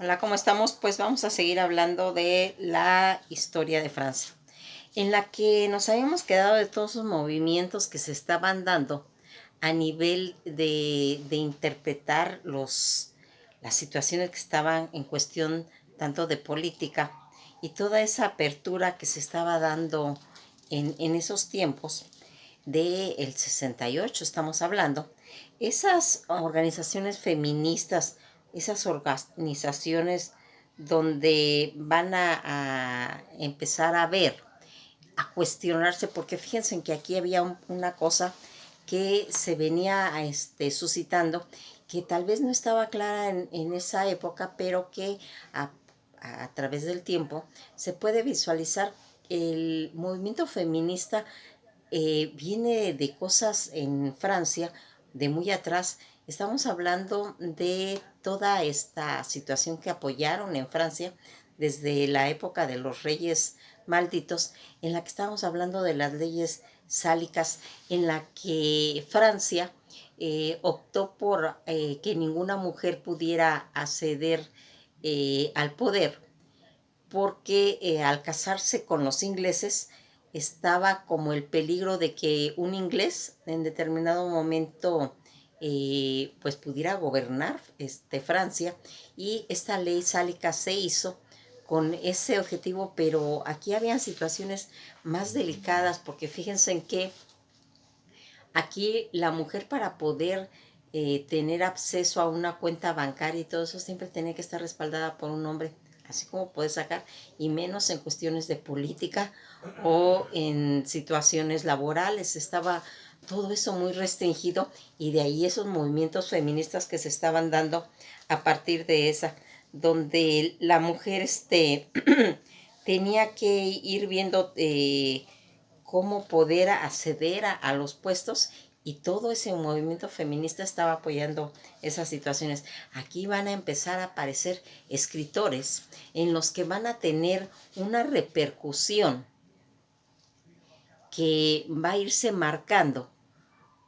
Hola, ¿cómo estamos? Pues vamos a seguir hablando de la historia de Francia, en la que nos habíamos quedado de todos los movimientos que se estaban dando a nivel de interpretar las situaciones que estaban en cuestión tanto de política y toda esa apertura que se estaba dando en esos tiempos del 68 estamos hablando, esas organizaciones feministas, esas organizaciones donde van a empezar a ver, a cuestionarse, porque fíjense en que aquí había una cosa que se venía suscitando, que tal vez no estaba clara en esa época, pero que a través del tiempo se puede visualizar el movimiento feminista viene de cosas en Francia de muy atrás. Estamos hablando de toda esta situación que apoyaron en Francia desde la época de los reyes malditos, en la que estamos hablando de las leyes sálicas, en la que Francia optó por que ninguna mujer pudiera acceder al poder, porque al casarse con los ingleses estaba como el peligro de que un inglés en determinado momento pues pudiera gobernar Francia, y esta ley sálica se hizo con ese objetivo, pero aquí habían situaciones más delicadas, porque fíjense en que aquí la mujer, para poder tener acceso a una cuenta bancaria y todo eso, siempre tenía que estar respaldada por un hombre, así como puede sacar, y menos en cuestiones de política o en situaciones laborales. Estaba todo eso muy restringido, y de ahí esos movimientos feministas que se estaban dando a partir de esa, donde la mujer tenía que ir viendo cómo poder acceder a los puestos, y todo ese movimiento feminista estaba apoyando esas situaciones. Aquí van a empezar a aparecer escritores en los que van a tener una repercusión que va a irse marcando.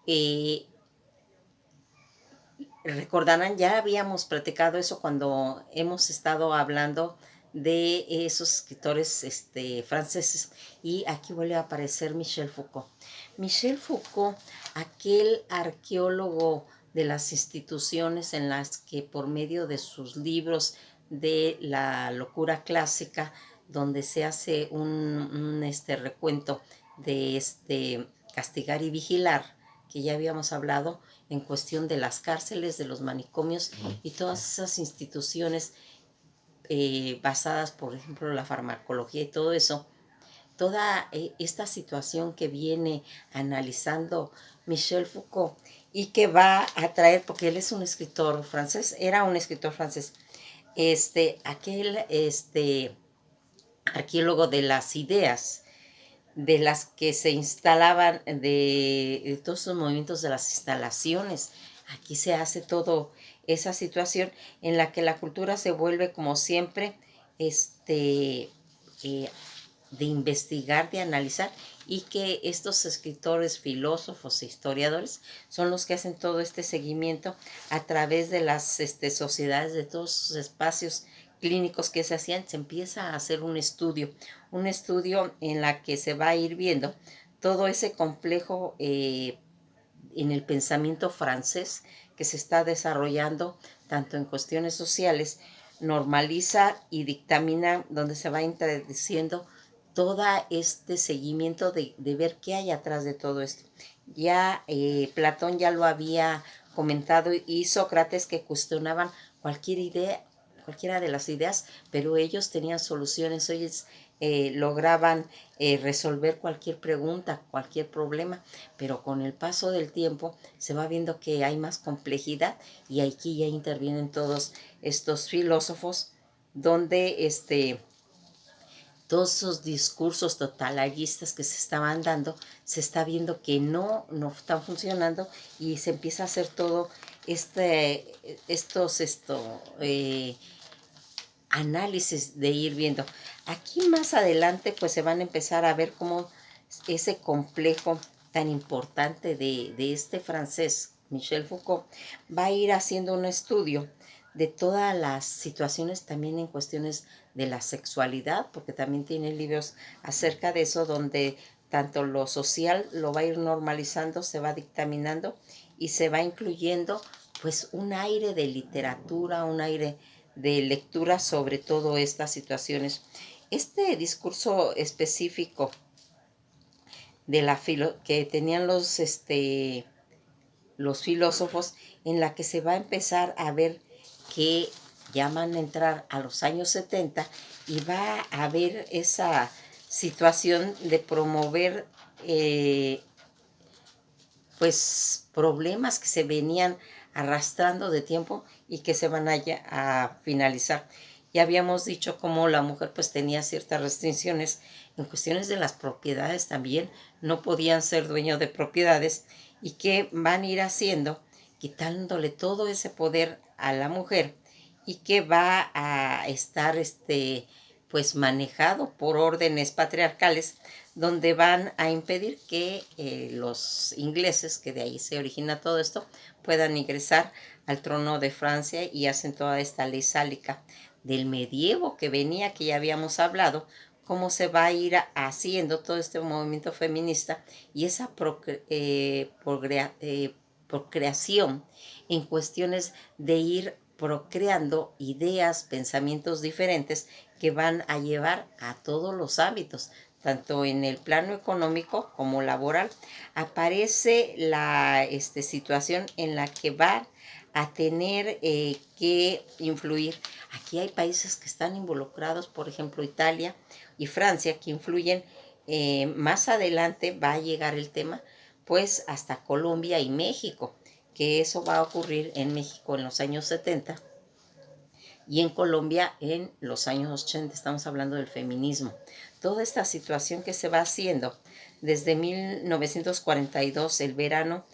Eh, Recordarán, ya habíamos platicado eso cuando hemos estado hablando de esos escritores franceses, y aquí vuelve a aparecer Michel Foucault. Michel Foucault, aquel arqueólogo de las instituciones en las que por medio de sus libros de la locura clásica, donde se hace un recuento de castigar y vigilar, que ya habíamos hablado, en cuestión de las cárceles, de los manicomios y todas esas instituciones basadas, por ejemplo, la farmacología y todo eso, toda esta situación que viene analizando Michel Foucault, y que va a traer, porque él es un escritor francés, era un escritor francés, aquel arqueólogo de las ideas, de las que se instalaban, de todos esos movimientos de las instalaciones. Aquí se hace todo esa situación en la que la cultura se vuelve, como siempre, eh, de investigar, de analizar, y que estos escritores, filósofos e historiadores son los que hacen todo este seguimiento a través de las sociedades, de todos sus espacios clínicos que se hacían. Se empieza a hacer un estudio en la que se va a ir viendo todo ese complejo en el pensamiento francés que se está desarrollando tanto en cuestiones sociales, normaliza y dictamina, donde se va introduciendo todo este seguimiento de ver qué hay atrás de todo esto. Ya Platón ya lo había comentado, y Sócrates, que cuestionaban cualquier idea, cualquiera de las ideas, pero ellos tenían soluciones. Ellos lograban resolver cualquier pregunta, cualquier problema, pero con el paso del tiempo se va viendo que hay más complejidad, y aquí ya intervienen todos estos filósofos, donde todos esos discursos totalaristas que se estaban dando, se está viendo que no están funcionando, y se empieza a hacer todo estos análisis de ir viendo. Aquí más adelante pues se van a empezar a ver cómo ese complejo tan importante de este francés, Michel Foucault, va a ir haciendo un estudio de todas las situaciones también en cuestiones de la sexualidad, porque también tiene libros acerca de eso, donde tanto lo social lo va a ir normalizando, se va dictaminando y se va incluyendo pues un aire de literatura, un aire de lectura sobre todo estas situaciones. Este discurso específico de la que tenían los filósofos, en la que se va a empezar a ver que ya van a entrar a los años 70 y va a haber esa situación de promover pues problemas que se venían arrastrando de tiempo y que se van a finalizar. Ya habíamos dicho cómo la mujer pues tenía ciertas restricciones en cuestiones de las propiedades también, no podían ser dueños de propiedades y que van a ir haciendo, quitándole todo ese poder a la mujer y que va a estar pues manejado por órdenes patriarcales donde van a impedir que los ingleses, que de ahí se origina todo esto, puedan ingresar al trono de Francia y hacen toda esta ley sálica del medievo que venía, que ya habíamos hablado, cómo se va a ir haciendo todo este movimiento feminista y esa procreación en cuestiones de ir procreando ideas, pensamientos diferentes que van a llevar a todos los hábitos, tanto en el plano económico como laboral. Aparece la situación en la que va a tener que influir. Aquí hay países que están involucrados, por ejemplo Italia y Francia, que influyen. Más adelante va a llegar el tema, pues hasta Colombia y México, que eso va a ocurrir en México en los años 70 y en Colombia en los años 80. Estamos hablando del feminismo. Toda esta situación que se va haciendo desde 1942, el verano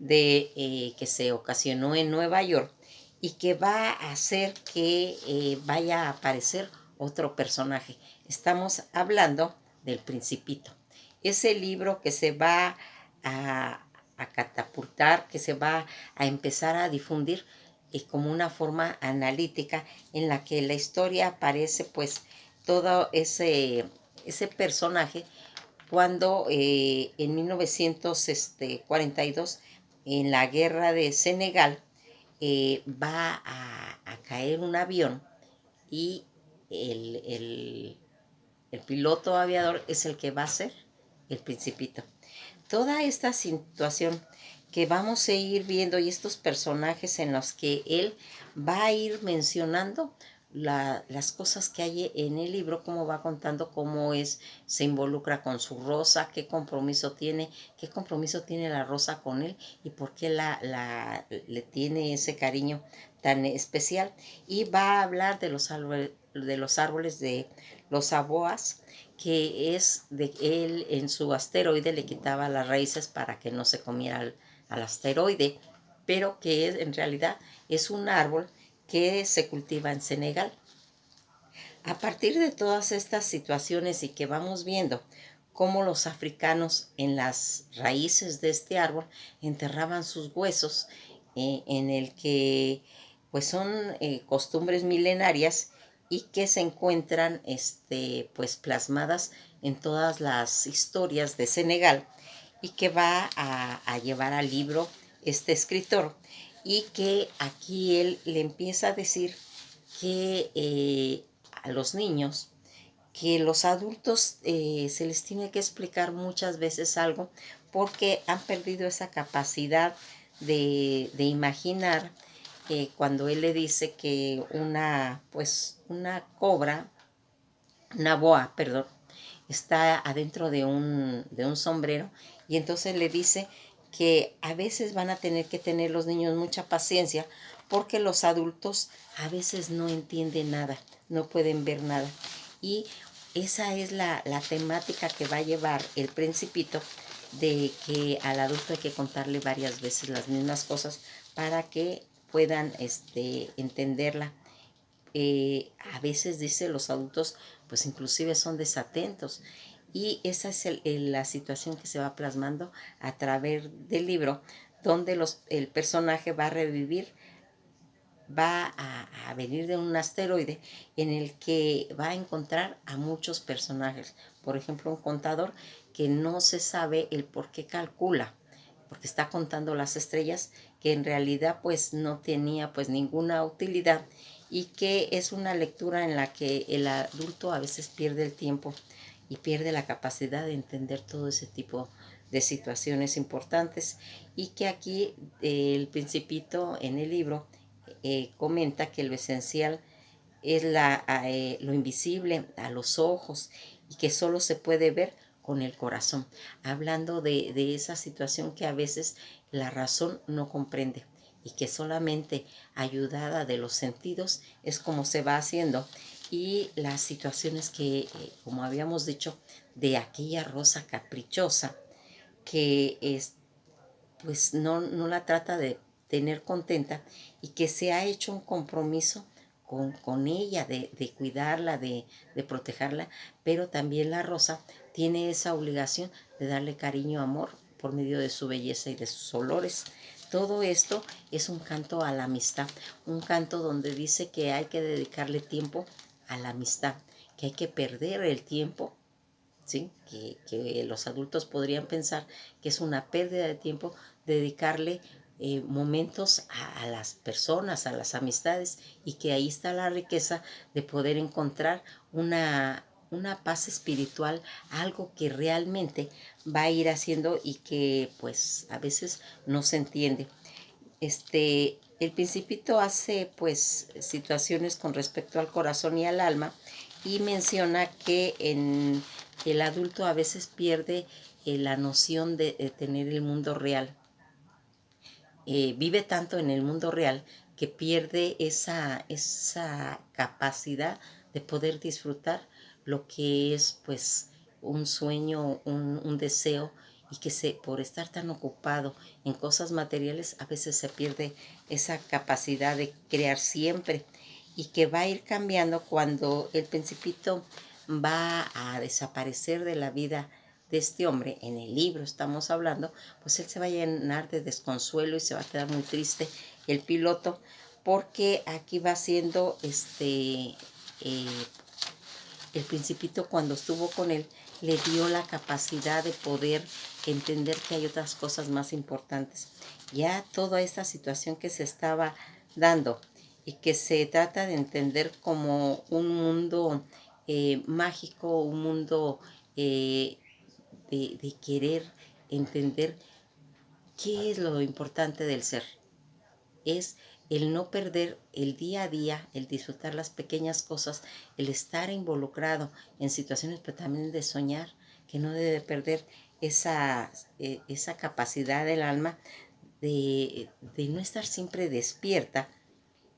que se ocasionó en Nueva York, y que va a hacer que vaya a aparecer otro personaje. Estamos hablando del Principito. Ese libro que se va a catapultar, que se va a empezar a difundir como una forma analítica en la que la historia aparece pues todo ese personaje cuando en 1942 en la guerra de Senegal va a caer un avión y el, el, el piloto aviador es el que va a ser el Principito. Toda esta situación que vamos a ir viendo y estos personajes en los que él va a ir mencionando las cosas que hay en el libro, cómo va contando cómo se involucra con su rosa, qué compromiso tiene la rosa con él y por qué le tiene ese cariño tan especial. Y va a hablar de los árboles de los aboas, que es de él en su asteroide le quitaba las raíces para que no se comiera al asteroide, pero que en realidad es un árbol que se cultiva en Senegal. A partir de todas estas situaciones y que vamos viendo cómo los africanos en las raíces de este árbol enterraban sus huesos, en el que pues son costumbres milenarias y que se encuentran pues plasmadas en todas las historias de Senegal y que va a llevar al libro este escritor, y que aquí él le empieza a decir que a los niños, que los adultos se les tiene que explicar muchas veces algo porque han perdido esa capacidad de imaginar. Cuando él le dice que una cobra, una boa, perdón, está adentro de un sombrero, y entonces le dice que a veces van a tener que tener los niños mucha paciencia porque los adultos a veces no entienden nada, no pueden ver nada. Y esa es la temática que va a llevar el Principito, de que al adulto hay que contarle varias veces las mismas cosas para que puedan entenderla. A veces dice los adultos pues inclusive son desatentos, y esa es la situación que se va plasmando a través del libro, donde el personaje va a revivir, va a venir de un asteroide en el que va a encontrar a muchos personajes. Por ejemplo, un contador que no se sabe el por qué calcula, porque está contando las estrellas, que en realidad pues no tenía pues ninguna utilidad, y que es una lectura en la que el adulto a veces pierde el tiempo y pierde la capacidad de entender todo ese tipo de situaciones importantes, y que aquí el Principito en el libro comenta que lo esencial es lo invisible a los ojos y que solo se puede ver con el corazón, hablando de esa situación que a veces la razón no comprende y que solamente ayudada de los sentidos es como se va haciendo. Y las situaciones que, como habíamos dicho, de aquella rosa caprichosa que pues no la trata de tener contenta, y que se ha hecho un compromiso con ella de cuidarla, de protegerla, pero también la rosa tiene esa obligación de darle cariño, amor, por medio de su belleza y de sus olores. Todo esto es un canto a la amistad, un canto donde dice que hay que dedicarle tiempo a la amistad, que hay que perder el tiempo, ¿sí? Que los adultos podrían pensar que es una pérdida de tiempo dedicarle momentos a las personas, a las amistades, y que ahí está la riqueza de poder encontrar una paz espiritual, algo que realmente va a ir haciendo y que pues a veces no se entiende. El Principito hace pues situaciones con respecto al corazón y al alma, y menciona que el adulto a veces pierde la noción de tener el mundo real. Vive tanto en el mundo real que pierde esa capacidad de poder disfrutar lo que es pues un sueño, un deseo, y que por estar tan ocupado en cosas materiales a veces se pierde esa capacidad de crear siempre, y que va a ir cambiando cuando el Principito va a desaparecer de la vida de este hombre. En el libro estamos hablando, pues él se va a llenar de desconsuelo y se va a quedar muy triste el piloto, porque aquí va siendo el Principito, cuando estuvo con él, le dio la capacidad de poder entender que hay otras cosas más importantes. Ya toda esta situación que se estaba dando y que se trata de entender como un mundo mágico, un mundo eh, de querer entender qué es lo importante del ser. Es el no perder el día a día, el disfrutar las pequeñas cosas, el estar involucrado en situaciones, pero también de soñar, que no debe perder esa capacidad del alma de no estar siempre despierta,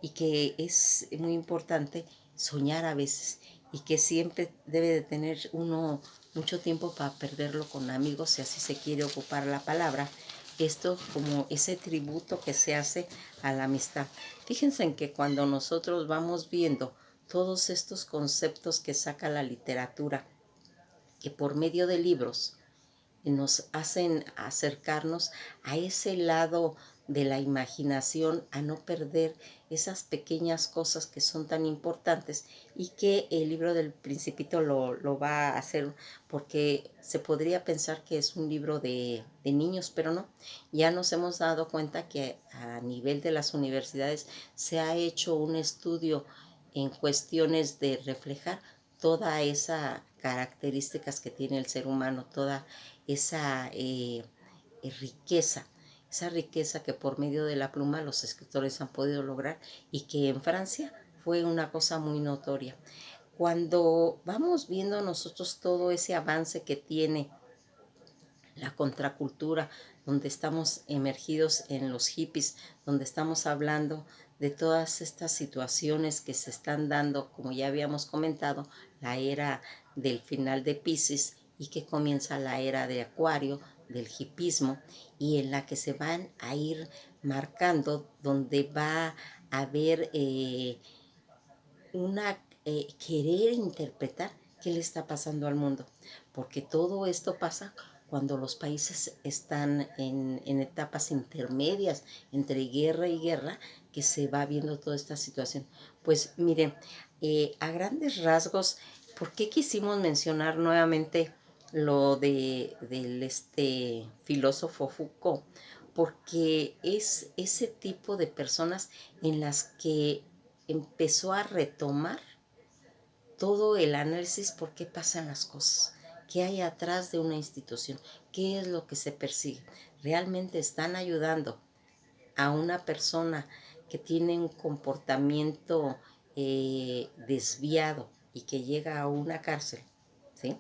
y que es muy importante soñar a veces, y que siempre debe de tener uno mucho tiempo para perderlo con amigos, si así se quiere ocupar la palabra. Esto como ese tributo que se hace a la amistad. Fíjense en que cuando nosotros vamos viendo todos estos conceptos que saca la literatura, que por medio de libros nos hacen acercarnos a ese lado de la imaginación, a no perder esas pequeñas cosas que son tan importantes, y que el libro del Principito lo va a hacer, porque se podría pensar que es un libro de niños, pero no. Ya nos hemos dado cuenta que a nivel de las universidades se ha hecho un estudio en cuestiones de reflejar toda esa características que tiene el ser humano, toda esa riqueza, esa riqueza que por medio de la pluma los escritores han podido lograr, y que en Francia fue una cosa muy notoria. Cuando vamos viendo nosotros todo ese avance que tiene la contracultura, donde estamos emergidos en los hippies, donde estamos hablando de todas estas situaciones que se están dando, como ya habíamos comentado, la era del final de Piscis, y que comienza la era de Acuario, del hippismo, y en la que se van a ir marcando, donde va a haber querer interpretar qué le está pasando al mundo, porque todo esto pasa cuando los países están en etapas intermedias entre guerra y guerra, que se va viendo toda esta situación? Pues miren, a grandes rasgos, ¿por qué quisimos mencionar nuevamente lo del filósofo Foucault? Porque es ese tipo de personas en las que empezó a retomar todo el análisis por qué pasan las cosas, qué hay atrás de una institución, qué es lo que se persigue. ¿Realmente están ayudando a una persona que tiene un comportamiento desviado y que llega a una cárcel? ¿Sí?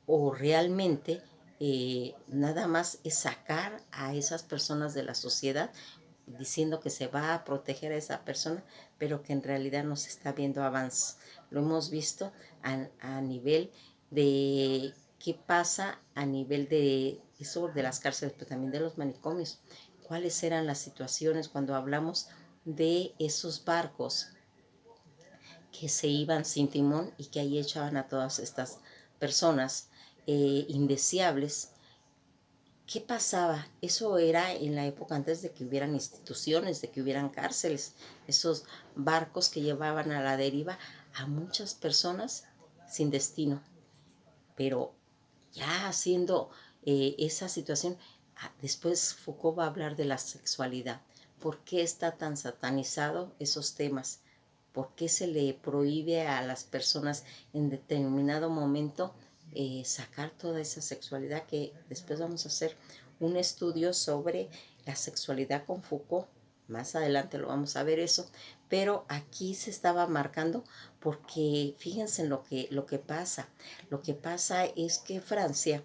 ¿O realmente nada más es sacar a esas personas de la sociedad diciendo que se va a proteger a esa persona, pero que en realidad no se está viendo avances? Lo hemos visto a nivel de qué pasa a nivel de eso de las cárceles, pero también de los manicomios. ¿Cuáles eran las situaciones cuando hablamos de esos barcos que se iban sin timón y que ahí echaban a todas estas personas indeseables? ¿Qué pasaba? Eso era en la época antes de que hubieran instituciones, de que hubieran cárceles, esos barcos que llevaban a la deriva a muchas personas sin destino. Pero ya haciendo esa situación, después Foucault va a hablar de la sexualidad. ¿Por qué está tan satanizado esos temas? ¿Por qué se le prohíbe a las personas en determinado momento sacar toda esa sexualidad? Que después vamos a hacer un estudio sobre la sexualidad con Foucault. Más adelante lo vamos a ver eso. Pero aquí se estaba marcando porque fíjense en lo que pasa. Lo que pasa es que Francia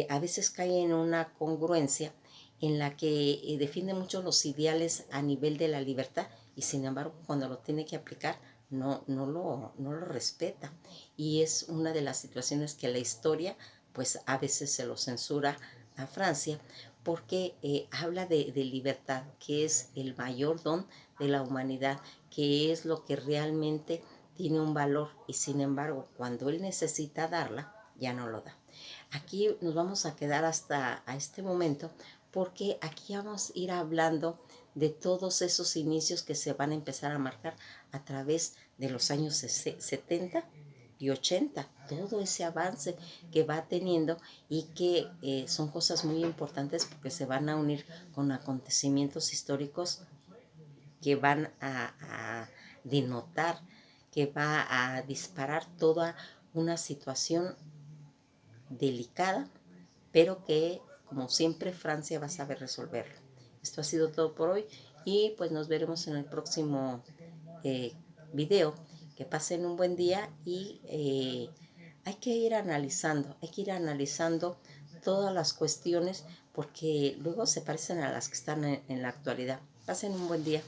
a veces cae en una congruencia en la que defiende mucho los ideales a nivel de la libertad y sin embargo cuando lo tiene que aplicar no lo respeta. Y es una de las situaciones que la historia pues a veces se lo censura a Francia porque habla de libertad, que es el mayor don de la humanidad, que es lo que realmente tiene un valor y sin embargo cuando él necesita darla ya no lo da. Aquí nos vamos a quedar hasta a este momento porque aquí vamos a ir hablando de todos esos inicios que se van a empezar a marcar a través de los años 70 y 80, todo ese avance que va teniendo y que son cosas muy importantes porque se van a unir con acontecimientos históricos que van a denotar, que va a disparar toda una situación delicada, pero que como siempre Francia va a saber resolverlo. Esto ha sido todo por hoy y pues nos veremos en el próximo video. Que pasen un buen día y hay que ir analizando todas las cuestiones porque luego se parecen a las que están en la actualidad. Pasen un buen día.